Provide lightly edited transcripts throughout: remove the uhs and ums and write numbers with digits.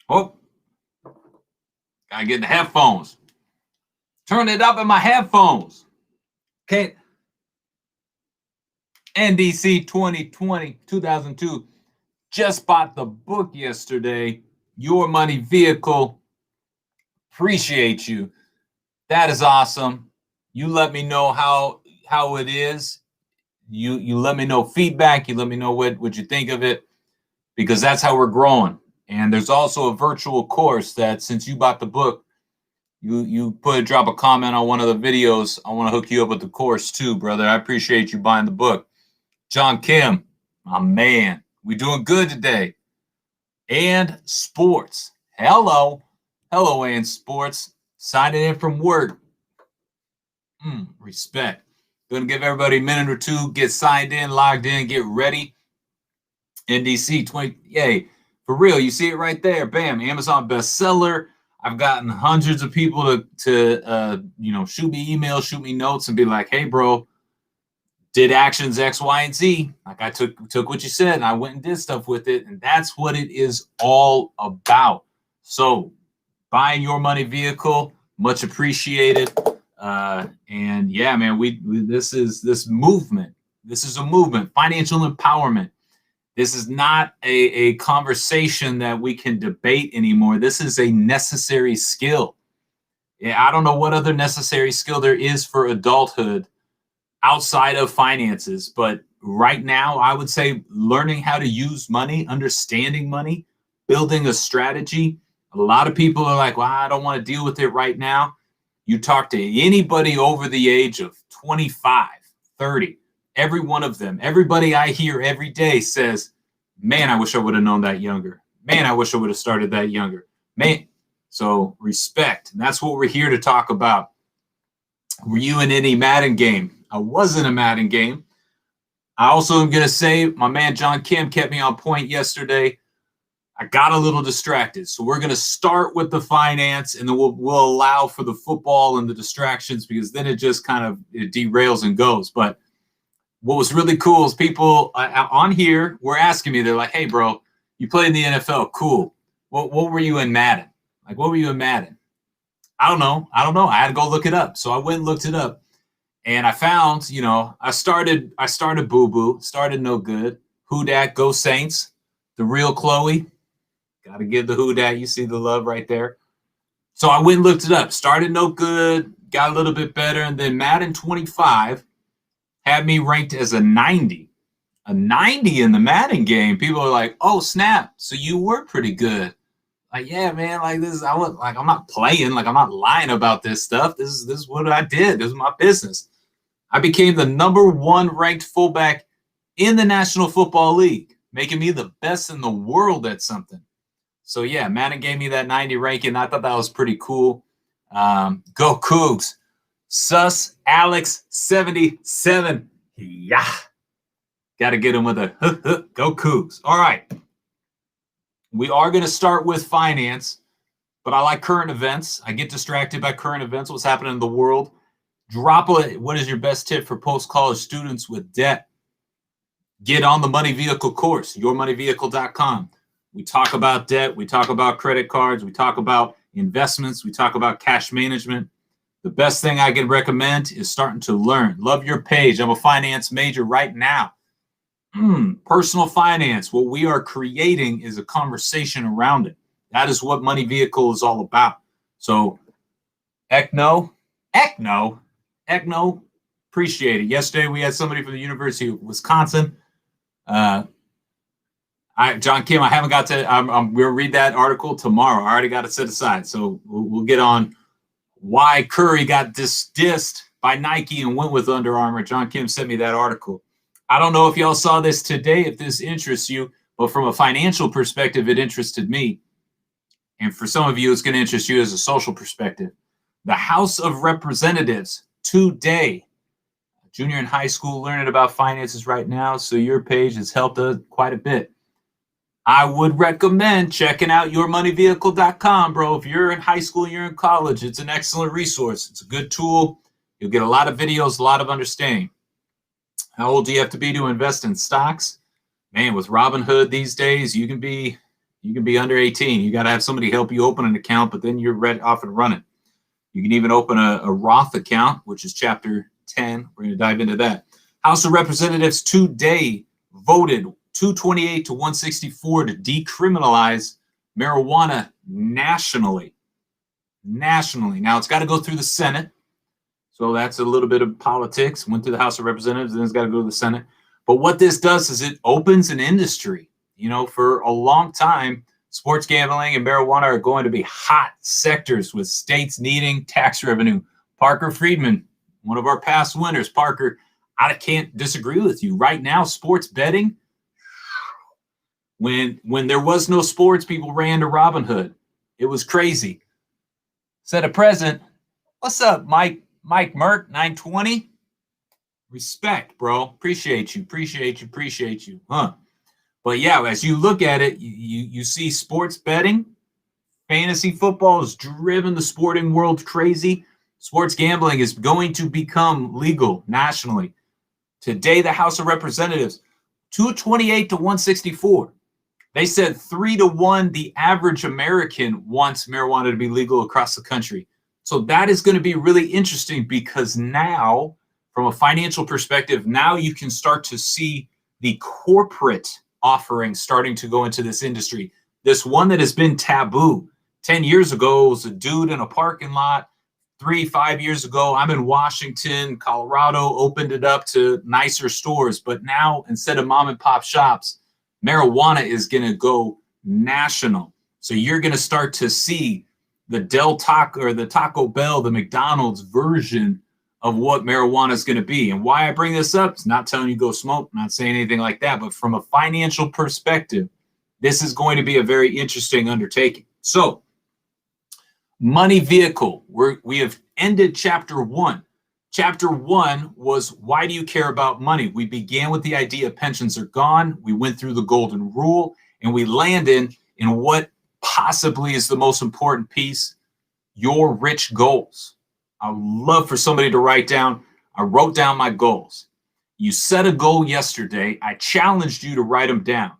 Oh, gotta get the headphones. Turn it up in my headphones. Okay. NDC 2002. Just bought the book yesterday. Your Money Vehicle. Appreciate you. That is awesome. You let me know how it is. You let me know feedback. You let me know what you think of it, because that's how we're growing. And there's also a virtual course that, since you bought the book, you drop a comment on one of the videos. I want to hook you up with the course too, brother. I appreciate you buying the book. John Kim, my man, we doing good today. And sports. Hello, and sports. Signing in from work. Respect. Gonna give everybody a minute or two, get signed in, logged in, get ready. NDC 20, yay. For real, you see it right there. Bam, Amazon bestseller. I've gotten hundreds of people to shoot me emails, shoot me notes, and be like, hey, bro, did actions X, Y, and Z. Like, I took what you said and I went and did stuff with it. And that's what it is all about. So buying Your Money Vehicle, much appreciated. And yeah, man, this is movement. This is a movement, financial empowerment. This is not a conversation that we can debate anymore. This is a necessary skill. I don't know what other necessary skill there is for adulthood outside of finances, but right now I would say learning how to use money, understanding money, building a strategy. A lot of people are like, well, I don't want to deal with it right now. You talk to anybody over the age of 25, 30, every one of them, everybody I hear every day says, man, I wish I would have known that younger. Man, I wish I would have started that younger. Man. So respect. And that's what we're here to talk about. Were you in any Madden game? I was in a Madden game. I also am going to say my man John Kim kept me on point yesterday. I got a little distracted. So we're going to start with the finance, and then we'll allow for the football and the distractions, because then it just kind of derails and goes. But what was really cool is people on here were asking me, they're like, hey, bro, you played in the NFL. Cool. What were you in Madden? Like, what were you in Madden? I don't know. I had to go look it up. So I went and looked it up. And I found, I started boo-boo, started no good. Who dat, go Saints, the real Chloe. Got to give the who dat. You see the love right there. So I went and looked it up. Started no good, got a little bit better. And then Madden 25 had me ranked as a 90. A 90 in the Madden game. People are like, oh, snap. So you were pretty good. Like, yeah, man, like this, I'm not playing, like I'm not lying about this stuff. This is what I did. This is my business. I became the #1 ranked fullback in the National Football League, making me the best in the world at something. So yeah, Madden gave me that 90 ranking. I thought that was pretty cool. Go Cougs. Sus Alex 77. Yeah. Got to get him with a go Cougs. All right. We are going to start with finance, but I like current events. I get distracted by current events, what's happening in the world. What is your best tip for post-college students with debt? Get on the Money Vehicle course, yourmoneyvehicle.com. We talk about debt. We talk about credit cards. We talk about investments. We talk about cash management. The best thing I can recommend is starting to learn. Love your page. I'm a finance major right now. Personal finance. What we are creating is a conversation around it. That is what Money Vehicle is all about. So, Ekno, appreciate it. Yesterday we had somebody from the University of Wisconsin. John Kim, I haven't got to. I'm going to read that article tomorrow. I already got it set aside. So we'll get on why Curry got dissed by Nike and went with Under Armour. John Kim sent me that article. I don't know if y'all saw this today, if this interests you, but from a financial perspective, it interested me. And for some of you, it's going to interest you as a social perspective. The House of Representatives today, junior and high school learning about finances right now, so your page has helped us quite a bit. I would recommend checking out yourmoneyvehicle.com, bro. If you're in high school, you're in college, it's an excellent resource. It's a good tool. You'll get a lot of videos, a lot of understanding. How old do you have to be to invest in stocks? Man, with Robinhood these days, you can be You can be under 18. You got to have somebody help you open an account, but then you're ready, off and running. You can even open a Roth account, which is chapter 10. We're going to dive into that. House of Representatives today voted 228 to 164 to decriminalize marijuana nationally. Now, it's got to go through the Senate. So that's a little bit of politics. Went through the House of Representatives, then it's got to go to the Senate. But what this does is it opens an industry. You know, for a long time, sports gambling and marijuana are going to be hot sectors with states needing tax revenue. Parker Friedman, one of our past winners. Parker, I can't disagree with you. Right now, sports betting, when there was no sports, people ran to Robinhood. It was crazy. Said a present. What's up, Mike Mert, 920? Respect, bro. Appreciate you. Huh? But yeah, as you look at it, you see sports betting, fantasy football has driven the sporting world crazy. Sports gambling is going to become legal nationally. Today, the House of Representatives, 228 to 164. They said 3-1, the average American wants marijuana to be legal across the country. So that is going to be really interesting because now, from a financial perspective, now you can start to see the corporate offering starting to go into this industry. This one that has been taboo. 10 years ago, it was a dude in a parking lot. 3-5 years ago, I'm in Washington, Colorado, opened it up to nicer stores. But now, instead of mom and pop shops, marijuana is going to go national. So you're going to start to see the Del Taco or the Taco Bell, the McDonald's version of what marijuana is going to be. And why I bring this up, it's not telling you go smoke, not saying anything like that, but from a financial perspective, this is going to be a very interesting undertaking. So, money vehicle, we have ended chapter 1. Chapter 1 was, why do you care about money? We began with the idea pensions are gone. We went through the golden rule, and we landed in what possibly is the most important piece, your rich goals. I would love for somebody to write down, I wrote down my goals. You set a goal yesterday. I challenged you to write them down.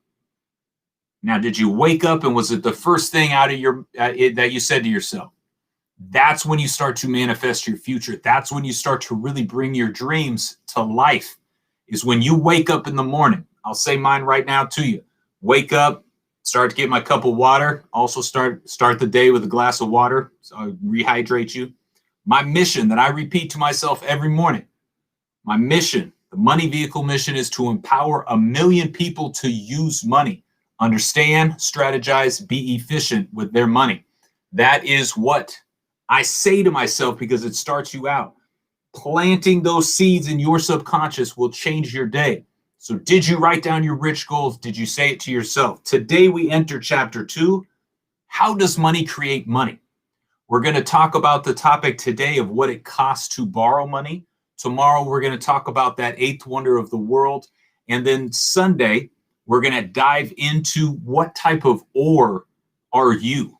Now, did you wake up and was it the first thing out of your that you said to yourself? That's when you start to manifest your future. That's when you start to really bring your dreams to life, is when you wake up in the morning. I'll say mine right now to you. Wake up, start to get my cup of water. Also start the day with a glass of water. So I rehydrate you. My mission that I repeat to myself every morning, my mission, the money vehicle mission, is to empower 1 million people to use money, understand, strategize, be efficient with their money. That is what I say to myself because it starts you out. Planting those seeds in your subconscious will change your day. So did you write down your rich goals? Did you say it to yourself? Today we enter chapter 2. How does money create money? We're going to talk about the topic today of what it costs to borrow money. Tomorrow, we're going to talk about that 8th wonder of the world. And then Sunday, we're going to dive into what type of ore are you?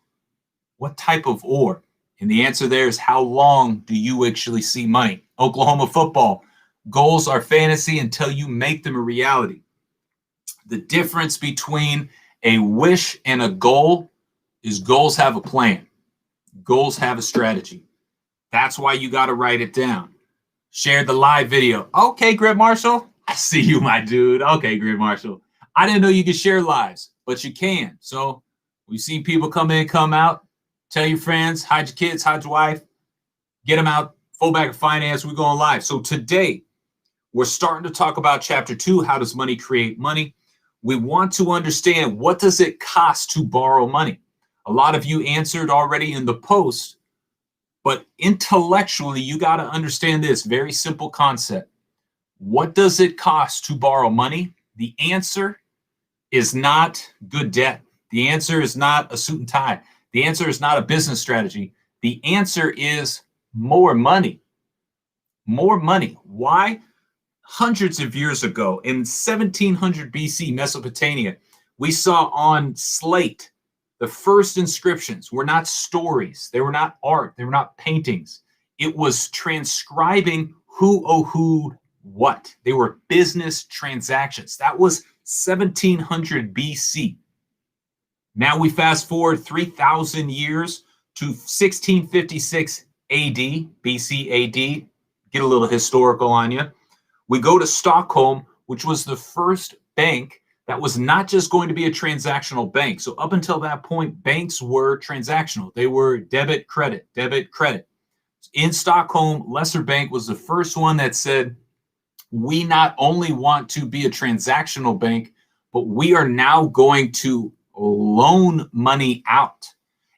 What type of ore? And the answer there is, how long do you actually see money? Oklahoma football. Goals are fantasy until you make them a reality. The difference between a wish and a goal is goals have a plan. Goals have a strategy. That's why you got to write it down. Share the live video. Okay, Greg Marshall. I see you, my dude. Okay, Greg Marshall. I didn't know you could share lives, but you can. So we've seen people come in, come out. Tell your friends, hide your kids, hide your wife. Get them out. Fullback of finance. We're going live. So today, we're starting to talk about chapter 2. How does money create money? We want to understand, what does it cost to borrow money? A lot of you answered already in the post, but intellectually, you got to understand this very simple concept. What does it cost to borrow money? The answer is not good debt. The answer is not a suit and tie. The answer is not a business strategy. The answer is more money. More money. Why? Hundreds of years ago, in 1700 BC, Mesopotamia, we saw on slate, the first inscriptions were not stories. They were not art. They were not paintings. It was transcribing who owed what. They were business transactions. That was 1700 BC. Now we fast forward 3,000 years to 1656 AD, BC AD. Get a little historical on you. We go to Stockholm, which was the first bank that was not just going to be a transactional bank. So up until that point, banks were transactional. They were debit, credit, debit, credit. In Stockholm, Lesser Bank was the first one that said, we not only want to be a transactional bank, but we are now going to loan money out.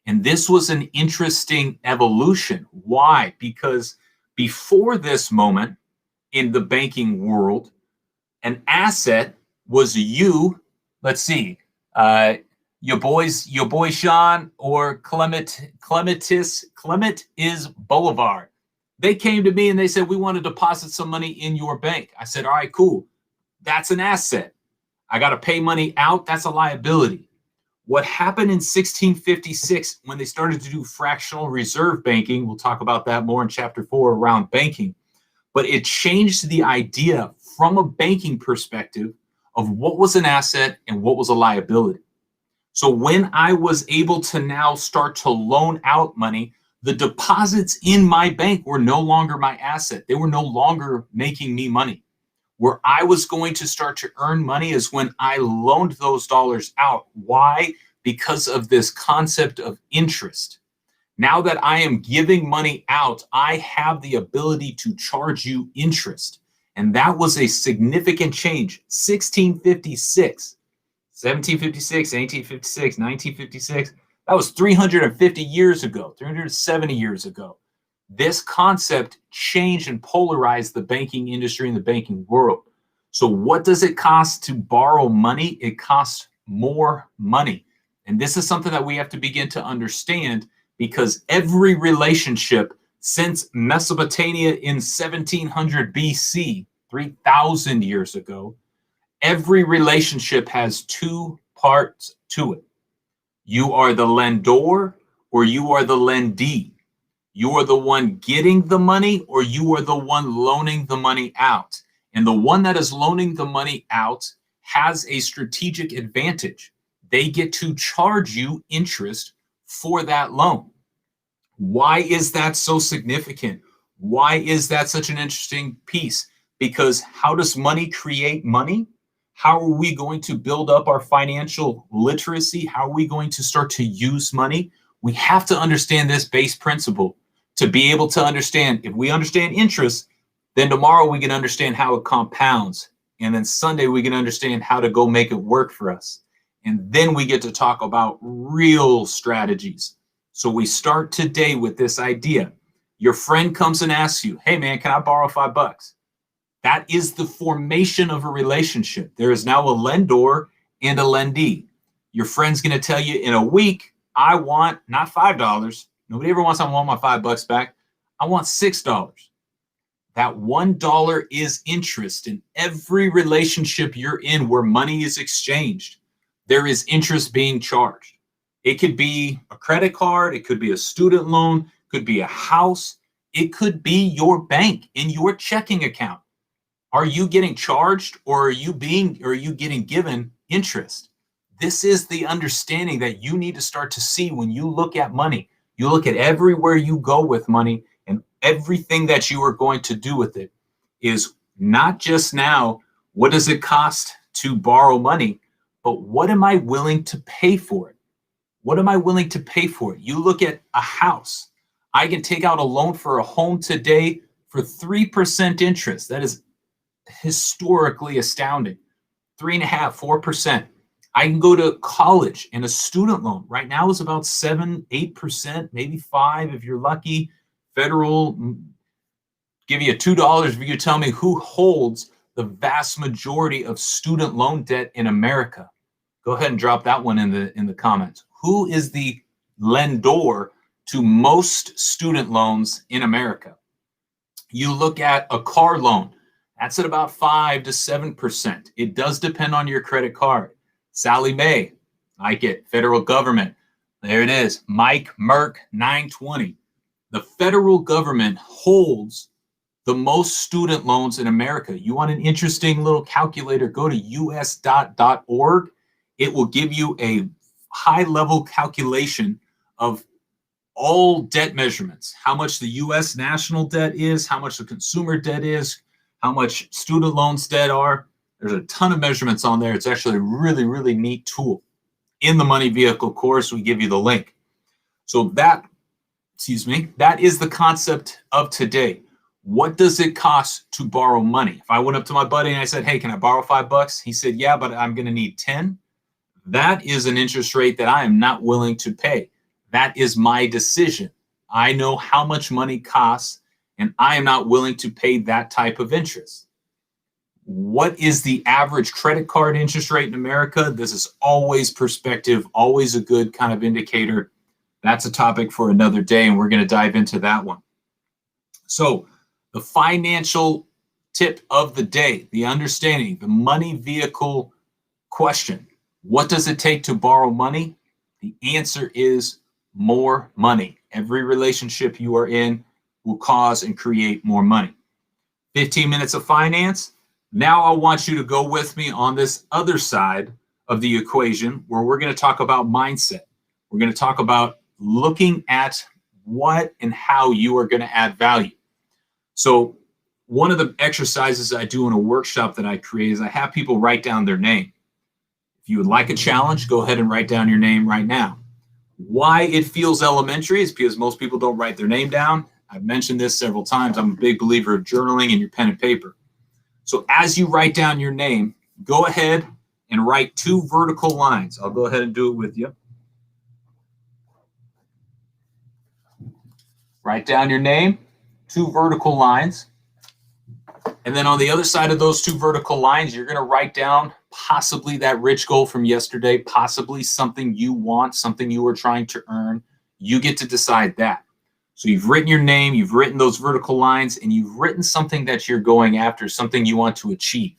And this was an interesting evolution. Why? Because before this moment in the banking world, an asset was you, let's see, your boy Sean or Clement is Boulevard. They came to me and they said, we want to deposit some money in your bank. I said, all right, cool. That's an asset. I got to pay money out. That's a liability. What happened in 1656 when they started to do fractional reserve banking, we'll talk about that more in chapter 4 around banking, but it changed the idea from a banking perspective of what was an asset and what was a liability. So when I was able to now start to loan out money, the deposits in my bank were no longer my asset. They were no longer making me money. Where I was going to start to earn money is when I loaned those dollars out. Why? Because of this concept of interest. Now that I am giving money out, I have the ability to charge you interest. And that was a significant change. 1656, 1756, 1856, 1956. That was 350 years ago, 370 years ago. This concept changed and polarized the banking industry and the banking world. So what does it cost to borrow money? It costs more money. And this is something that we have to begin to understand, because every relationship since Mesopotamia in 1700 BC, 3,000 years ago, every relationship has two parts to it. You are the lendor or you are the lendee. You are the one getting the money or you are the one loaning the money out. And the one that is loaning the money out has a strategic advantage. They get to charge you interest for that loan. Why is that so significant? Why is that such an interesting piece? Because how does money create money? How are we going to build up our financial literacy? How are we going to start to use money? We have to understand this base principle to be able to understand. If we understand interest, then tomorrow we can understand how it compounds. And then Sunday we can understand how to go make it work for us. And then we get to talk about real strategies. So we start today with this idea. Your friend comes and asks you, hey man, can I borrow $5? That is the formation of a relationship. There is now a lendor and a lendee. Your friend's going to tell you in a week, I want not $5. Nobody ever wants, I want my $5 back. I want $6. That $1 is interest in every relationship you're in where money is exchanged. There is interest being charged. It could be a credit card. It could be a student loan. Could be a house. It could be your bank in your checking account. Are you getting charged or are you getting given interest? This is the understanding that you need to start to see when you look at money. You look at everywhere you go with money, and everything that you are going to do with it is not just now, what does it cost to borrow money, but what am I willing to pay for it? What am I willing to pay for it? You look at a house. I can take out a loan for a home today for 3% interest. That is historically astounding. 3.5%, 4%. I can go to college and a student loan right now is about 7%, 8%, maybe 5% if you're lucky. Federal give you $2 if you tell me who holds the vast majority of student loan debt in America. Go ahead and drop that one in the comments. Who is the lendor to most student loans in America? You look at a car loan. That's at about 5 to 7%. It does depend on your credit card. Sally Mae, I get federal government. There it is. Mike Merck 920. The federal government holds the most student loans in America. You want an interesting little calculator? Go to us.org. It will give you a high-level calculation of all debt measurements, how much the U.S. national debt is, how much the consumer debt is, how much student loans debt are. There's a ton of measurements on there. It's actually a really, really neat tool. In the Money Vehicle course, we give you the link. So that is the concept of today. What does it cost to borrow money? If I went up to my buddy and I said, hey, can I borrow $5? He said, yeah, but I'm going to need 10. That is an interest rate that I am not willing to pay. That is my decision. I know how much money costs, and I am not willing to pay that type of interest. What is the average credit card interest rate in America? This is always perspective, always a good kind of indicator. That's a topic for another day, and we're going to dive into that one. So the financial tip of the day, the understanding, the money vehicle question. What does it take to borrow money? The answer is more money. Every relationship you are in will cause and create more money. 15 minutes of finance. Now I want you to go with me on this other side of the equation where we're going to talk about mindset. We're going to talk about looking at what and how you are going to add value. So one of the exercises I do in a workshop that I create is I have people write down their name. If you would like a challenge, go ahead and write down your name right now. Why it feels elementary is because most people don't write their name down. I've mentioned this several times. I'm a big believer of journaling and your pen and paper. So as you write down your name, go ahead and write 2 vertical lines. I'll go ahead and do it with you. Write down your name, 2 vertical lines. And then on the other side of those 2 vertical lines, you're going to write down possibly that rich goal from yesterday, possibly something you want, something you are trying to earn. You get to decide that. So you've written your name, you've written those vertical lines, and you've written something that you're going after, something you want to achieve.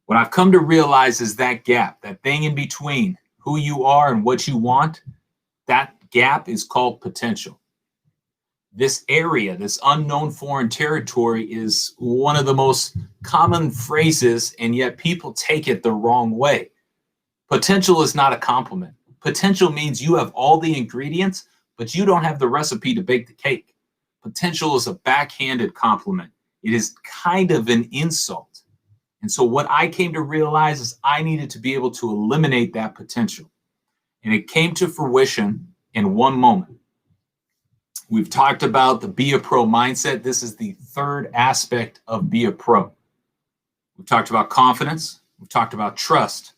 What I've come to realize is that gap, that thing in between who you are and what you want, that gap is called potential. This area, this unknown foreign territory, is one of the most common phrases, and yet people take it the wrong way. Potential is not a compliment. Potential means you have all the ingredients, but you don't have the recipe to bake the cake. Potential is a backhanded compliment. It is kind of an insult. And so what I came to realize is I needed to be able to eliminate that potential. And it came to fruition in one moment. We've talked about the Be a Pro mindset. This is the third aspect of Be a Pro. We've talked about confidence. We've talked about trust.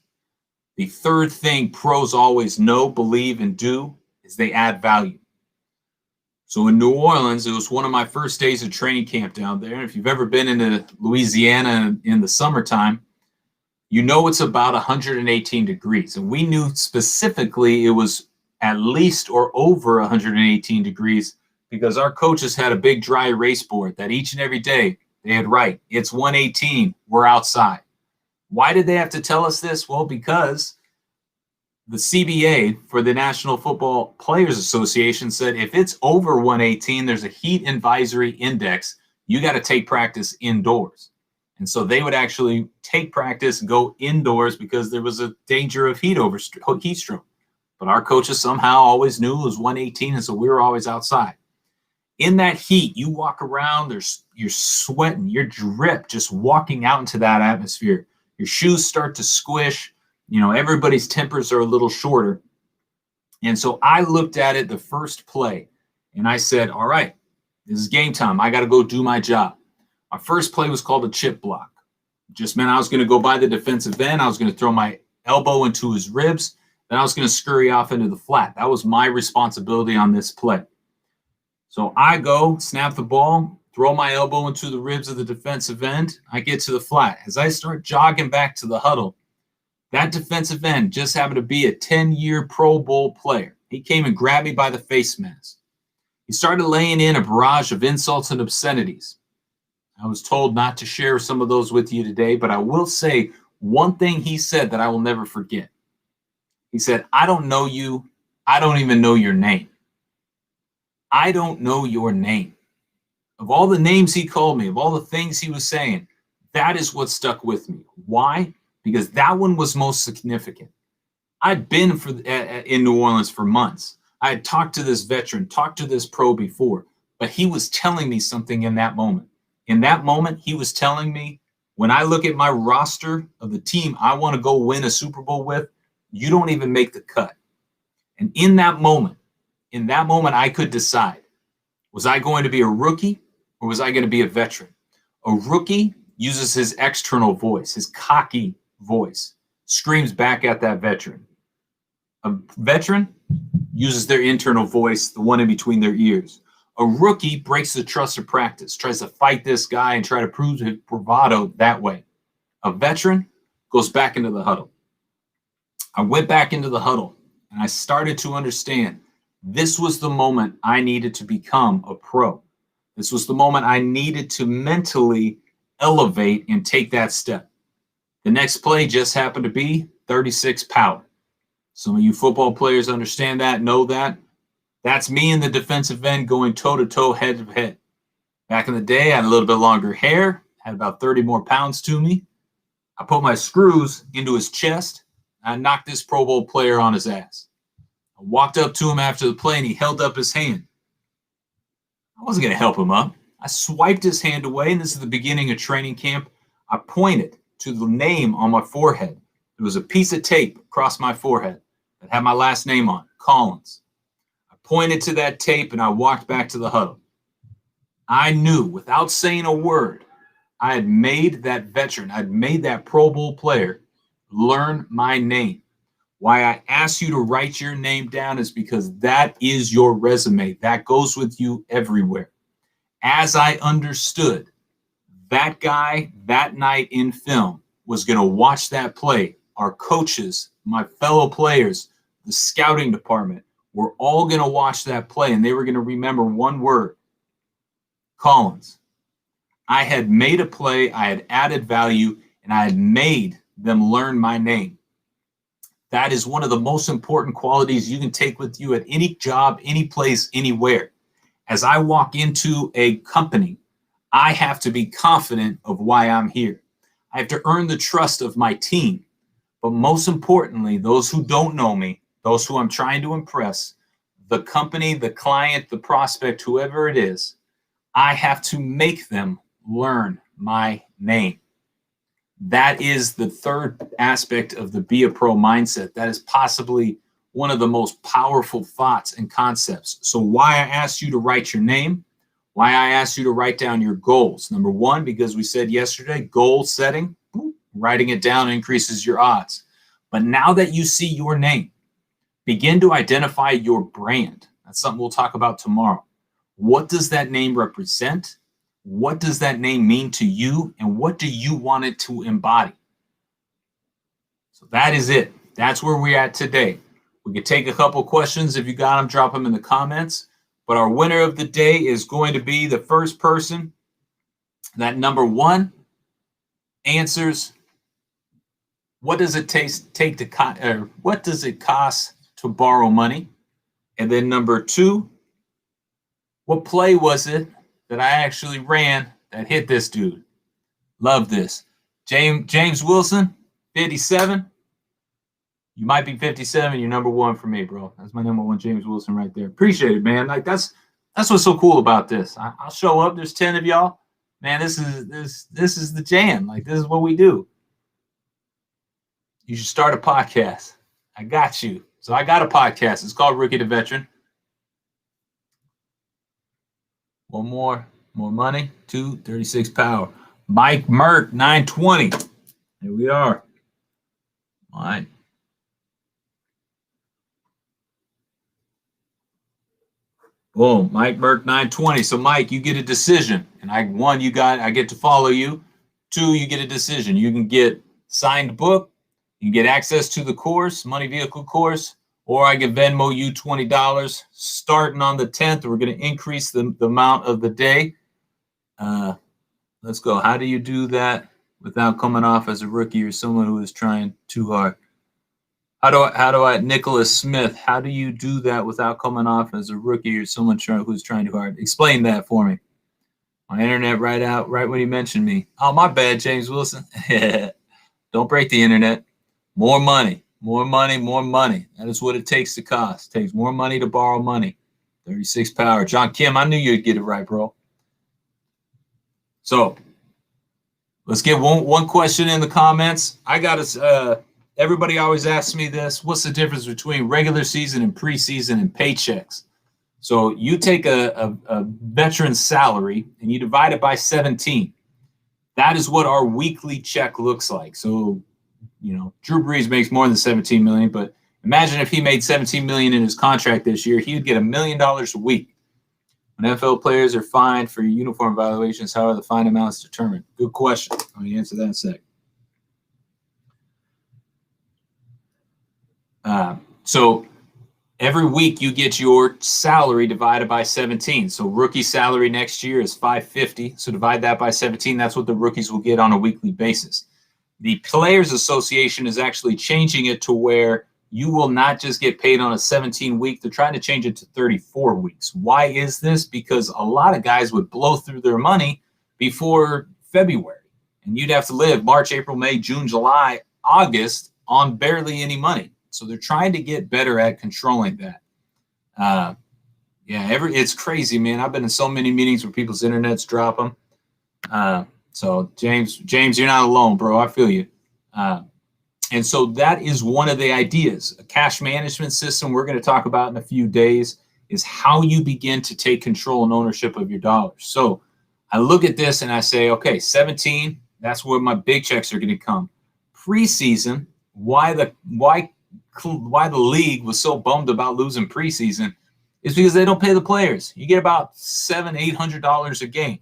The third thing pros always know, believe, and do is they add value. So in New Orleans, it was one of my first days of training camp down there. If you've ever been into Louisiana in the summertime, you know it's about 118 degrees. And we knew specifically it was at least or over 118 degrees because our coaches had a big dry erase board that each and every day they had write, it's 118, we're outside. Why did they have to tell us this? Well, because the CBA, for the National Football Players Association, said if it's over 118, there's a heat advisory index. You got to take practice indoors. And so they would actually take practice and go indoors because there was a danger of heat stroke. But our coaches somehow always knew it was 118, and so we were always outside. In that heat, you walk around, you're sweating, you're dripped just walking out into that atmosphere. Your shoes start to squish. You know, everybody's tempers are a little shorter. And so I looked at it the first play, and I said, all right, this is game time. I got to go do my job. My first play was called a chip block. It just meant I was going to go by the defensive end. I was going to throw my elbow into his ribs. Then I was going to scurry off into the flat. That was my responsibility on this play. So I go, snap the ball, throw my elbow into the ribs of the defensive end. I get to the flat. As I start jogging back to the huddle, that defensive end just happened to be a 10-year Pro Bowl player. He came and grabbed me by the face mask. He started laying in a barrage of insults and obscenities. I was told not to share some of those with you today, but I will say one thing he said that I will never forget. He said, I don't know you. I don't even know your name. I don't know your name. Of all the names he called me, of all the things he was saying, that is what stuck with me. Why? Because that one was most significant. I'd been in New Orleans for months. I had talked to this veteran, talked to this pro before, but he was telling me something in that moment. In that moment, he was telling me, when I look at my roster of the team I want to go win a Super Bowl with, you don't even make the cut. And in that moment, I could decide, was I going to be a rookie or was I going to be a veteran? A rookie uses his external voice, his cocky voice, screams back at that veteran. A veteran uses their internal voice, the one in between their ears. A rookie breaks the trust of practice, tries to fight this guy and try to prove his bravado that way. A veteran goes back into the huddle. I went back into the huddle and I started to understand this was the moment I needed to become a pro. This was the moment I needed to mentally elevate and take that step. The next play just happened to be 36 power. Some of you football players understand that, know that. That's me in the defensive end going toe-to-toe, head-to-head. Back in the day, I had a little bit longer hair, had about 30 more pounds to me. I put my screws into his chest. I knocked this Pro Bowl player on his ass. I walked up to him after the play, and he held up his hand. I wasn't going to help him up. I swiped his hand away, and this is the beginning of training camp. I pointed to the name on my forehead. There was a piece of tape across my forehead that had my last name on, Collins. I pointed to that tape, and I walked back to the huddle. I knew, without saying a word, I had made that veteran, I'd made that Pro Bowl player learn my name. Why I asked you to write your name down is because that is your resume. That goes with you everywhere. As I understood, that guy that night in film was going to watch that play. Our coaches, my fellow players, the scouting department, were all going to watch that play, and they were going to remember one word: Collins. I had made a play, I had added value, and I had made them learn my name. That is one of the most important qualities you can take with you at any job, any place, anywhere. As I walk into a company, I have to be confident of why I'm here. I have to earn the trust of my team. But most importantly, those who don't know me, those who I'm trying to impress, the company, the client, the prospect, whoever it is, I have to make them learn my name. That is the third aspect of the Be a Pro mindset. That is possibly one of the most powerful thoughts and concepts. So why I asked you to write your name, why I asked you to write down your goals. Number one, because we said yesterday, goal setting, writing it down increases your odds. But now that you see your name, begin to identify your brand. That's something we'll talk about tomorrow. What does that name represent? What does that name mean to you? And what do you want it to embody? So that is it. That's where we're at today. We could take a couple questions. If you got them, drop them in the comments. But our winner of the day is going to be the first person that, number one, answers what does it what does it cost to borrow money? And then number two, what play was it that I actually ran that hit this dude? Love this. James Wilson, 57. You might be 57. You're number one for me, bro. That's my number one, James Wilson, right there. Appreciate it, man. Like that's what's so cool about this. I'll show up. There's 10 of y'all. Man, this is the jam. Like, this is what we do. You should start a podcast. I got you. So I got a podcast. It's called Rookie to Veteran. One more money. 236 power. Mike Merck, 920. Here we are. All right. Boom. Mike Merck, 920. So Mike, you get a decision. And I get to follow you. Two, you get a decision. You can get signed book. You can get access to the course, money vehicle course, or I can Venmo you $20 starting on the 10th. We're going to increase the amount of the day. Let's go. How do you do that without coming off as a rookie or someone who is trying too hard? How do I, Nicholas Smith, how do you do that without coming off as a rookie or someone who's trying too hard? Explain that for me. My internet right when you mentioned me. Oh, my bad, James Wilson. Don't break the internet. More money. More money, more money. That is what it takes to cost. It takes more money to borrow money. 36 power. John Kim, I knew you'd get it right, bro. So let's get one question in the comments. I got to, everybody always asks me this. What's the difference between regular season and preseason and paychecks? So you take a veteran's salary and you divide it by 17. That is what our weekly check looks like. So, you know, Drew Brees makes more than 17 million, but imagine if he made 17 million in his contract this year, he would get $1 million a week. When NFL players are fined for uniform violations, how are the fine amounts determined? Good question. Let me answer that in a sec. So every week you get your salary divided by 17. So rookie salary next year is $550. So divide that by 17. That's what the rookies will get on a weekly basis. The Players Association is actually changing it to where you will not just get paid on a 17-week. They're trying to change it to 34 weeks. Why is this? Because a lot of guys would blow through their money before February. And you'd have to live March, April, May, June, July, August on barely any money. So they're trying to get better at controlling that. It's crazy, man. I've been in so many meetings where people's internets drop them. So James, you're not alone, bro. I feel you. And so that is one of the ideas. A cash management system we're going to talk about in a few days is how you begin to take control and ownership of your dollars. So I look at this and I say, okay, 17, that's where my big checks are going to come. Preseason, why the league was so bummed about losing preseason is because they don't pay the players. You get about $700-800 a game,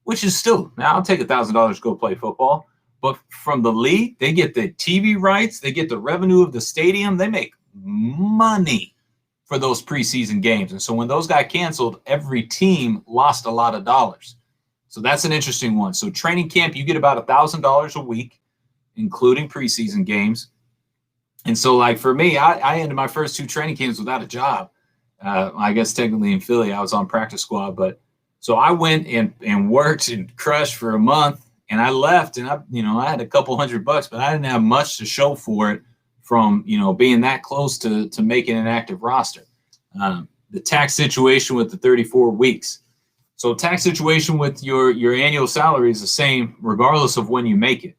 which is still, now I'll take $1,000 to go play football. But from the league, they get the TV rights, they get the revenue of the stadium, they make money for those preseason games. And so when those got canceled, every team lost a lot of dollars. So that's an interesting one. So training camp, you get about $1,000 a week, including preseason games. And so, like, for me, I ended my first 2 training camps without a job. I guess technically in Philly, I was on practice squad. But so I went and worked and crushed for a month. And I left, and I had a couple $100, but I didn't have much to show for it from, being that close to making an active roster. The tax situation with the 34 weeks. So tax situation with your annual salary is the same regardless of when you make it.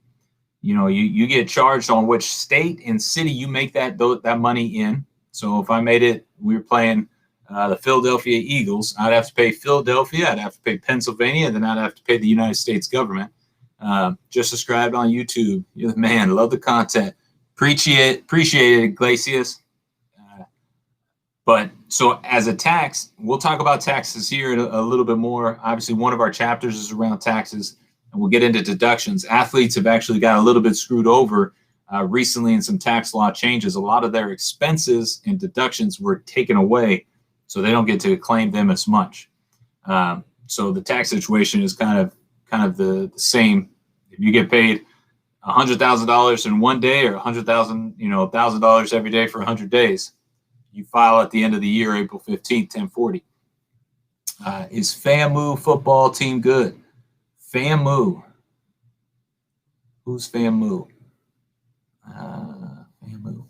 You get charged on which state and city you make that money in. So if I made it, we were playing the Philadelphia Eagles, I'd have to pay Philadelphia, I'd have to pay Pennsylvania, then I'd have to pay the United States government. Just subscribed on YouTube. You're the man. Love the content. Appreciate it, Iglesias. But so as a tax, we'll talk about taxes here a little bit more. Obviously, one of our chapters is around taxes, and we'll get into deductions. Athletes have actually got a little bit screwed over recently in some tax law changes. A lot of their expenses and deductions were taken away, so they don't get to claim them as much. So the tax situation is kind of the same. If you get paid $100,000 in one day or $1,000 every day for 100 days, you file at the end of the year, April 15th, 1040. Is FAMU football team good? FAMU. Who's FAMU? FAMU.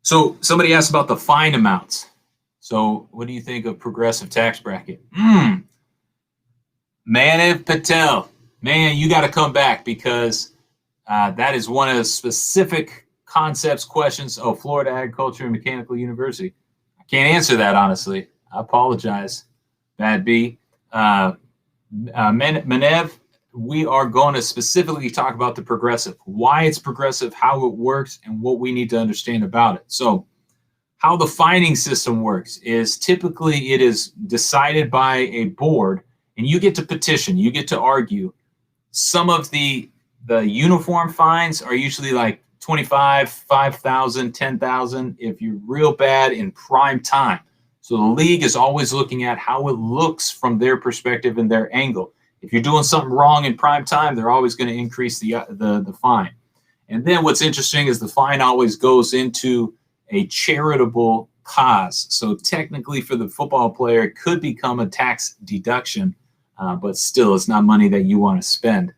So somebody asked about the fine amounts. So what do you think of progressive tax bracket? Manav Patel, man, you got to come back because that is one of the specific concepts, questions. Oh, Florida Agriculture and Mechanical University. I can't answer that, honestly. I apologize. Bad B. Manav, we are going to specifically talk about the progressive, why it's progressive, how it works, and what we need to understand about it. So how the fining system works is typically it is decided by a board, and you get to petition, you get to argue. Some of the uniform fines are usually like 25, 5,000, 10,000 if you're real bad in prime time. So the league is always looking at how it looks from their perspective and their angle. If you're doing something wrong in prime time, they're always going to increase the fine. And then what's interesting is the fine always goes into a charitable cause. So technically for the football player, it could become a tax deduction, but still it's not money that you want to spend.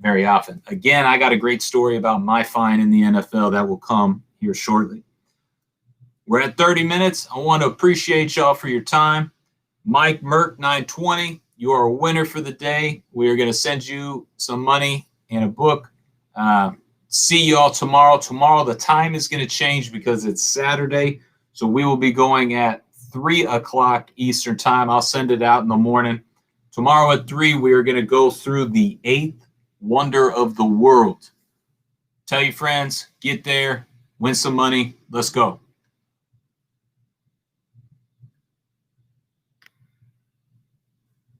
very often. Again, I got a great story about my fine in the NFL that will come here shortly. We're at 30 minutes. I want to appreciate y'all for your time. Mike Merck 920, you are a winner for the day. We are going to send you some money and a book. See you all tomorrow. Tomorrow, the time is going to change because it's Saturday. So we will be going at 3 o'clock Eastern time. I'll send it out in the morning. Tomorrow at 3, we are going to go through the 8th wonder of the world. Tell your friends, get there, win some money. Let's go.